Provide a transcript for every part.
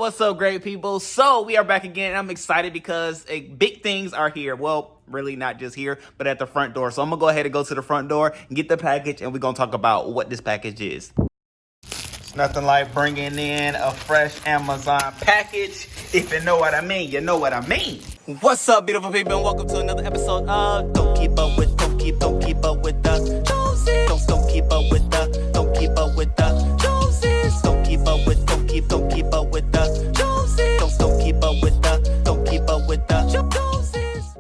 What's up, great people? So we are back again, and I'm excited because big things are here. Well, really not just here, but at the front door. So I'm gonna go ahead and go to the front door and get the package, and we're gonna talk about what this package is. Nothing like bringing in a fresh Amazon package. If you know what I mean, you know what I mean. What's up, beautiful people, and welcome to another episode of Don't Keep Up With the Joneses. Don't keep up with the Joneses. Don't keep up with the Joneses. Don't keep up with the Joneses.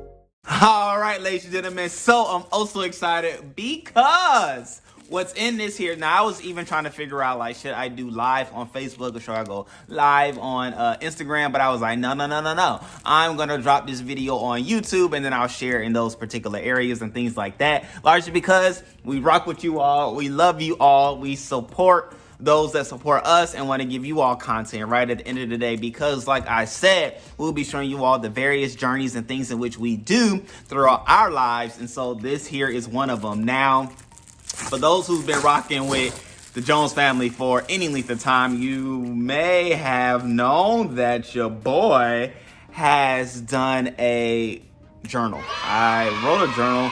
All right, ladies and gentlemen. So I'm also excited because what's in this here now, I was even trying to figure out, like, should I do live on Facebook or should I go live on Instagram? But I was like, no. I'm going to drop this video on YouTube, and then I'll share in those particular areas and things like that. Largely because we rock with you all. We love you all. We support those that support us and want to give you all content right at the end of the day, because like I said, we'll be showing you all the various journeys and things in which we do throughout our lives. And so this here is one of them. Now, for those who've been rocking with the Jones family for any length of time, you may have known that your boy has done a journal. I wrote a journal.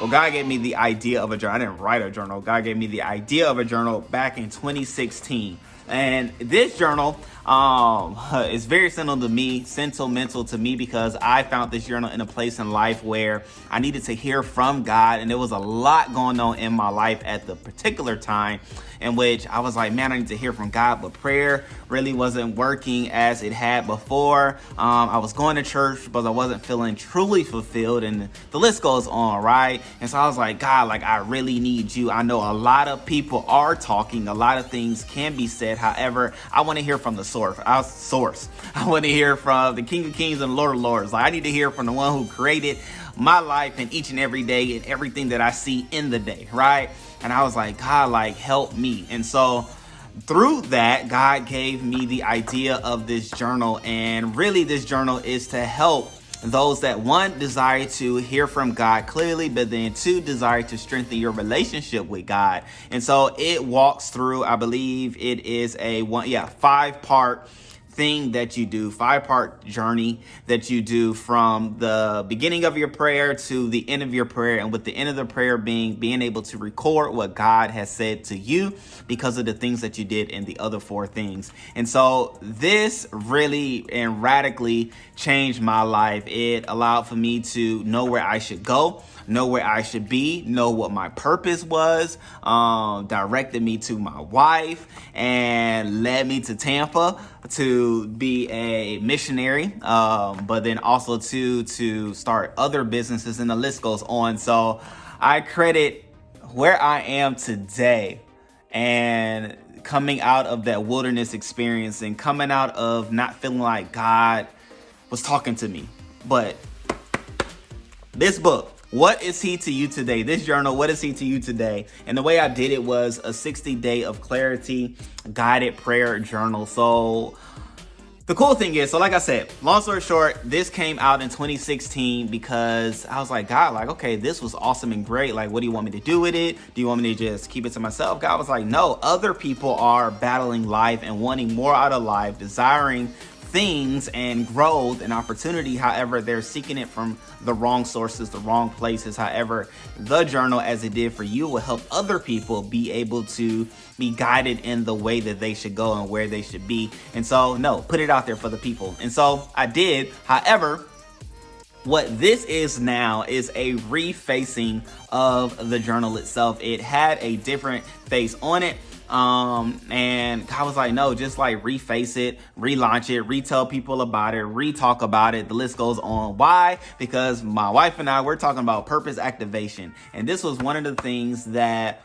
Well, God gave me the idea of a journal. I didn't write a journal. God gave me the idea of a journal back in 2016. And this journal is very sentimental to me, because I found this journal in a place in life where I needed to hear from God. And there was a lot going on in my life at the particular time in which I was like, man, I need to hear from God. But prayer really wasn't working as it had before. I was going to church, but I wasn't feeling truly fulfilled. And the list goes on, right? And so I was like, God, like, I really need you. I know a lot of people are talking. A lot of things can be said. However, I want to hear from the source. I want to hear from the King of Kings and Lord of Lords. Like, I need to hear from the one who created my life and each and every day and everything that I see in the day, right? And I was like, God, like, help me. And so through that, God gave me the idea of this journal. And really, this journal is to help those that, one, desire to hear from God clearly, but then two, desire to strengthen your relationship with God. And so it walks through, I believe it is a 5-part thing that you do, 5-part journey that you do from the beginning of your prayer to the end of your prayer, and with the end of the prayer being able to record what God has said to you because of the things that you did in the other 4 things. And so this really and radically changed my life. It allowed for me to know where I should go, know where I should be, know what my purpose was, directed me to my wife, and led me to Tampa to be a missionary, but then also to start other businesses, and the list goes on. So I credit where I am today and coming out of that wilderness experience and coming out of not feeling like God was talking to me. But this book, what is he to you today? This journal, what is he to you today? And the way I did it was a 60-day of clarity guided prayer journal. So the cool thing is, so like I said, long story short, this came out in 2016 because I was like, God, like, okay, this was awesome and great. Like, what do you want me to do with it? Do you want me to just keep it to myself? God was like, no, other people are battling life and wanting more out of life, desiring things and growth and opportunity. However, they're seeking it from the wrong sources, the wrong places. However, the journal, as it did for you, will help other people be able to be guided in the way that they should go and where they should be. And so, no, put it out there for the people. And so I did. However, what this is now is a refacing of the journal itself. It had a different face on it. And I was like, no, just like reface it, relaunch it, retell people about it, re-talk about it. The list goes on. Why? Because my wife and I, we're talking about purpose activation. And this was one of the things that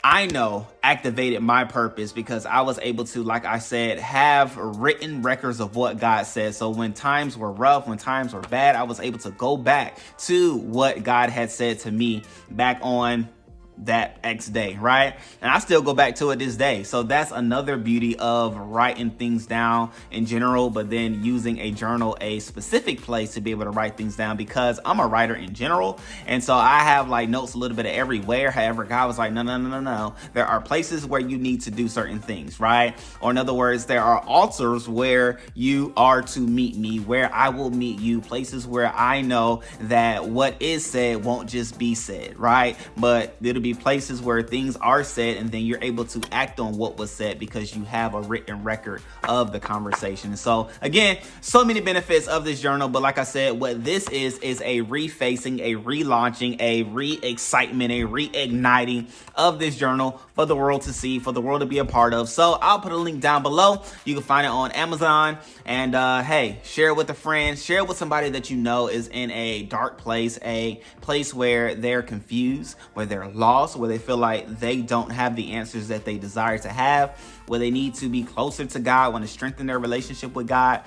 I know activated my purpose, because I was able to, like I said, have written records of what God said. So when times were rough, when times were bad, I was able to go back to what God had said to me back on that X day, right? And I still go back to it this day. So that's another beauty of writing things down in general, but then using a journal, a specific place to be able to write things down, because I'm a writer in general. And so I have like notes a little bit of everywhere. However, God was like, no. There are places where you need to do certain things, right? Or in other words, there are altars where you are to meet me, where I will meet you, places where I know that what is said won't just be said, right? But it'll be places where things are said and then you're able to act on what was said because you have a written record of the conversation. So again, so many benefits of this journal. But like I said, what this is a refacing, a relaunching, a re-excitement, a reigniting of this journal for the world to see, for the world to be a part of. So I'll put a link down below. You can find it on Amazon. And hey, share it with a friend, share it with somebody that you know is in a dark place, a place where they're confused, where they're lost, where they feel like they don't have the answers that they desire to have, where they need to be closer to God, want to strengthen their relationship with God.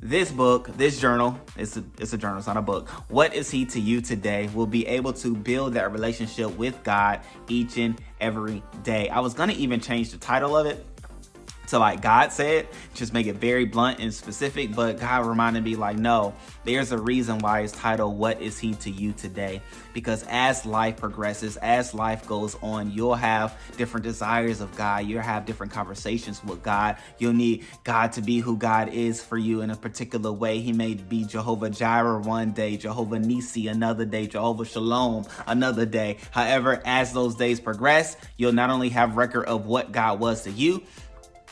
This book, this journal, it's a journal, it's not a book. What is he to you today? Will be able to build that relationship with God each and every day. I was going to even change the title of it to like God said, just make it very blunt and specific, but God reminded me like, no, there's a reason why it's titled, What is he to you today? Because as life progresses, as life goes on, you'll have different desires of God. You'll have different conversations with God. You'll need God to be who God is for you in a particular way. He may be Jehovah Jireh one day, Jehovah Nisi another day, Jehovah Shalom another day. However, as those days progress, you'll not only have record of what God was to you,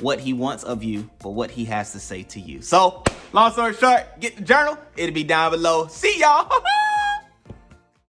what he wants of you, but what he has to say to you. So, long story short, get the journal. It'll be down below. See y'all.